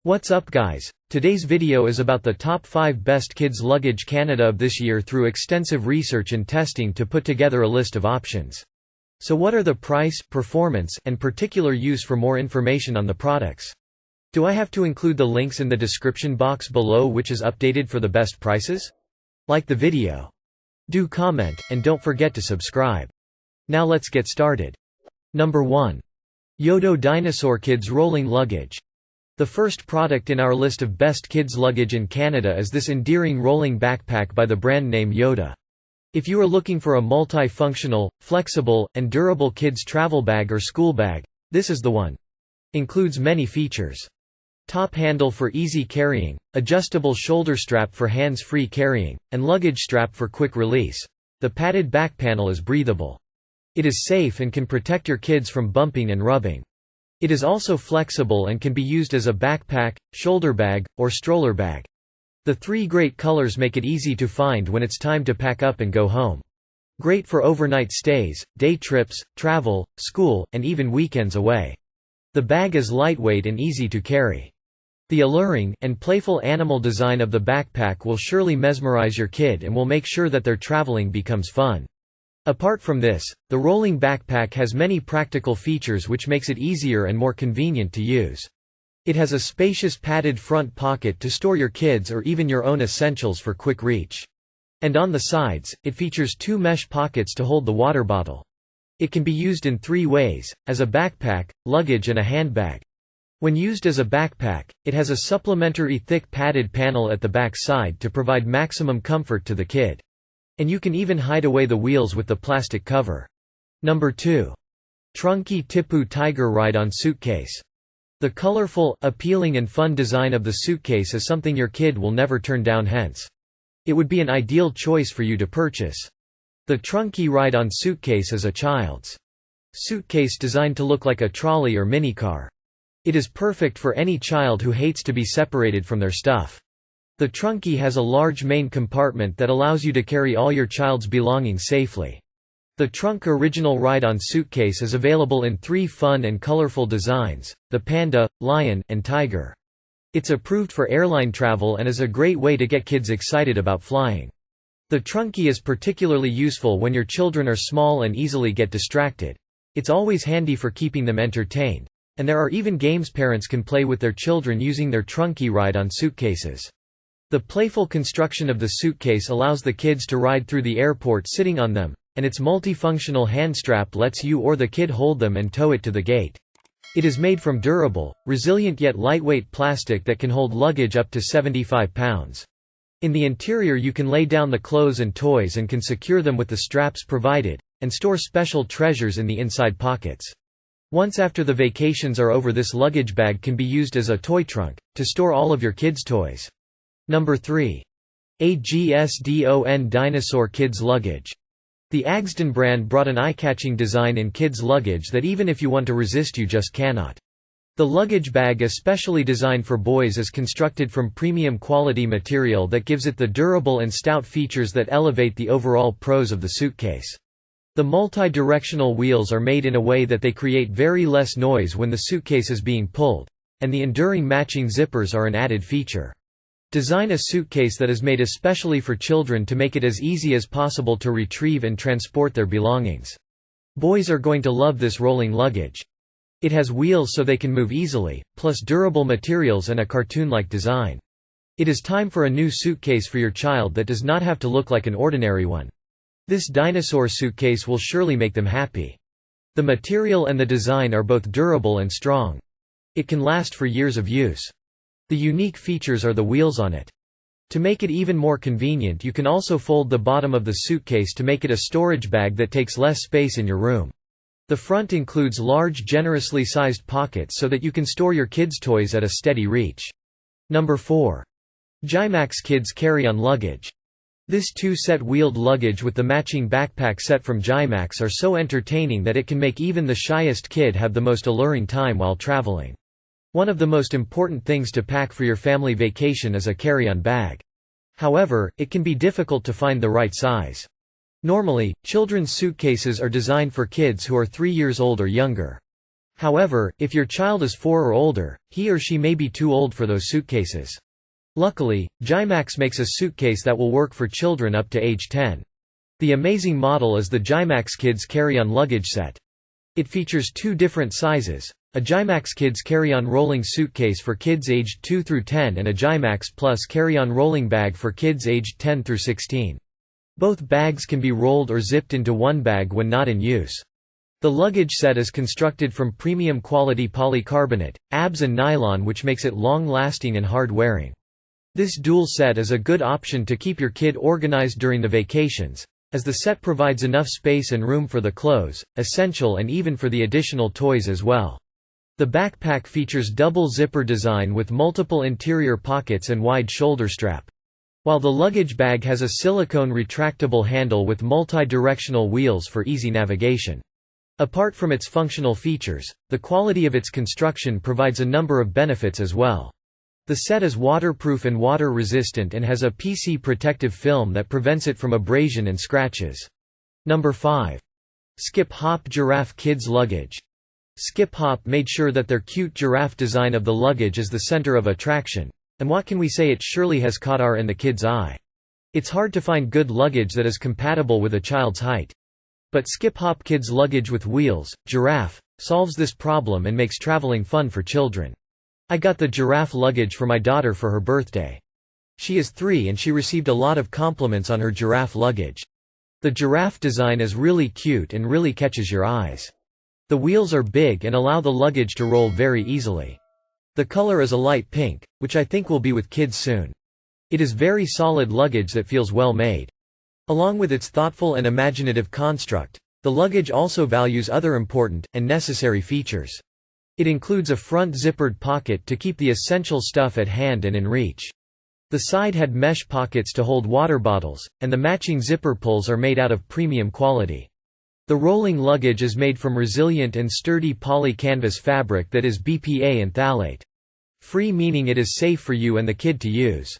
What's up guys, today's video is about the top 5 best kids luggage Canada of this year through extensive research and testing to put together a list of options. So what are the price, performance, and particular use? For more information on the products, do I have to include the links in the description box below which is updated for the best prices? Like the video, do comment, and don't forget to subscribe. Now let's get started. Number 1. Yodo Dinosaur Kids Rolling Luggage. The first product in our list of best kids luggage in Canada is this endearing rolling backpack by the brand name Yodo. If you are looking for a multi-functional, flexible, and durable kids travel bag or school bag, this is the one. Includes many features. Top handle for easy carrying, adjustable shoulder strap for hands-free carrying, and luggage strap for quick release. The padded back panel is breathable. It is safe and can protect your kids from bumping and rubbing. It is also flexible and can be used as a backpack, shoulder bag, or stroller bag. The 3 great colors make it easy to find when it's time to pack up and go home. Great for overnight stays, day trips, travel, school, and even weekends away. The bag is lightweight and easy to carry. The alluring and playful animal design of the backpack will surely mesmerize your kid and will make sure that their traveling becomes fun. Apart from this, the rolling backpack has many practical features which makes it easier and more convenient to use. It has a spacious padded front pocket to store your kids' or even your own essentials for quick reach. And on the sides, it features 2 mesh pockets to hold the water bottle. It can be used in 3 ways, as a backpack, luggage and a handbag. When used as a backpack, it has a supplementary thick padded panel at the back side to provide maximum comfort to the kid. And you can even hide away the wheels with the plastic cover. Number 2. Trunki Tipu Tiger Ride-On Suitcase. The colorful, appealing and fun design of the suitcase is something your kid will never turn down, hence it would be an ideal choice for you to purchase. The Trunki Ride-On Suitcase is a child's suitcase designed to look like a trolley or minicar. It is perfect for any child who hates to be separated from their stuff. The Trunki has a large main compartment that allows you to carry all your child's belongings safely. The Trunk Original Ride-On Suitcase is available in 3 fun and colorful designs, the panda, lion, and tiger. It's approved for airline travel and is a great way to get kids excited about flying. The Trunki is particularly useful when your children are small and easily get distracted. It's always handy for keeping them entertained. And there are even games parents can play with their children using their Trunki Ride-On Suitcases. The playful construction of the suitcase allows the kids to ride through the airport sitting on them, and its multifunctional hand strap lets you or the kid hold them and tow it to the gate. It is made from durable, resilient yet lightweight plastic that can hold luggage up to 75 pounds. In the interior you can lay down the clothes and toys and can secure them with the straps provided, and store special treasures in the inside pockets. Once after the vacations are over, this luggage bag can be used as a toy trunk, to store all of your kids' toys. Number 3. AGSDON Dinosaur Kids Luggage. The AGSDON brand brought an eye-catching design in kids' luggage that even if you want to resist you just cannot. The luggage bag, especially designed for boys, is constructed from premium quality material that gives it the durable and stout features that elevate the overall pros of the suitcase. The multi-directional wheels are made in a way that they create very less noise when the suitcase is being pulled, and the enduring matching zippers are an added feature. Design a suitcase that is made especially for children to make it as easy as possible to retrieve and transport their belongings. Boys are going to love this rolling luggage. It has wheels so they can move easily, plus durable materials and a cartoon-like design. It is time for a new suitcase for your child that does not have to look like an ordinary one. This dinosaur suitcase will surely make them happy. The material and the design are both durable and strong. It can last for years of use. The unique features are the wheels on it. To make it even more convenient, you can also fold the bottom of the suitcase to make it a storage bag that takes less space in your room. The front includes large, generously sized pockets so that you can store your kids' toys at a steady reach. Number 4. GYMAX Kids Carry-On Luggage. This 2-set wheeled luggage with the matching backpack set from GYMAX are so entertaining that it can make even the shyest kid have the most alluring time while traveling. One of the most important things to pack for your family vacation is a carry-on bag. However, it can be difficult to find the right size. Normally, children's suitcases are designed for kids who are 3 years old or younger. However, if your child is 4 or older, he or she may be too old for those suitcases. Luckily, GYMAX makes a suitcase that will work for children up to age 10. The amazing model is the GYMAX Kids Carry-On Luggage Set. It features 2 different sizes, a GYMAX Kids Carry-On Rolling Suitcase for kids aged 2 through 10 and a GYMAX Plus Carry-On Rolling Bag for kids aged 10 through 16. Both bags can be rolled or zipped into one bag when not in use. The luggage set is constructed from premium quality polycarbonate, ABS and nylon, which makes it long-lasting and hard-wearing. This dual set is a good option to keep your kid organized during the vacations, as the set provides enough space and room for the clothes, essential, and even for the additional toys as well. The backpack features double zipper design with multiple interior pockets and wide shoulder strap. While the luggage bag has a silicone retractable handle with multi-directional wheels for easy navigation. Apart from its functional features, the quality of its construction provides a number of benefits as well. The set is waterproof and water-resistant and has a PC protective film that prevents it from abrasion and scratches. Number 5. Skip Hop Giraffe Kids Luggage. Skip Hop made sure that their cute giraffe design of the luggage is the center of attraction. And what can we say, it surely has caught our and the kids' eye. It's hard to find good luggage that is compatible with a child's height. But Skip Hop Kids Luggage with Wheels, Giraffe, solves this problem and makes traveling fun for children. I got the Giraffe luggage for my daughter for her birthday. She is 3 and she received a lot of compliments on her Giraffe luggage. The giraffe design is really cute and really catches your eyes. The wheels are big and allow the luggage to roll very easily. The color is a light pink, which I think will be with kids soon. It is very solid luggage that feels well made. Along with its thoughtful and imaginative construct, the luggage also values other important, and necessary features. It includes a front zippered pocket to keep the essential stuff at hand and in reach. The side had mesh pockets to hold water bottles, and the matching zipper pulls are made out of premium quality. The rolling luggage is made from resilient and sturdy poly canvas fabric that is BPA and phthalate free, meaning it is safe for you and the kid to use.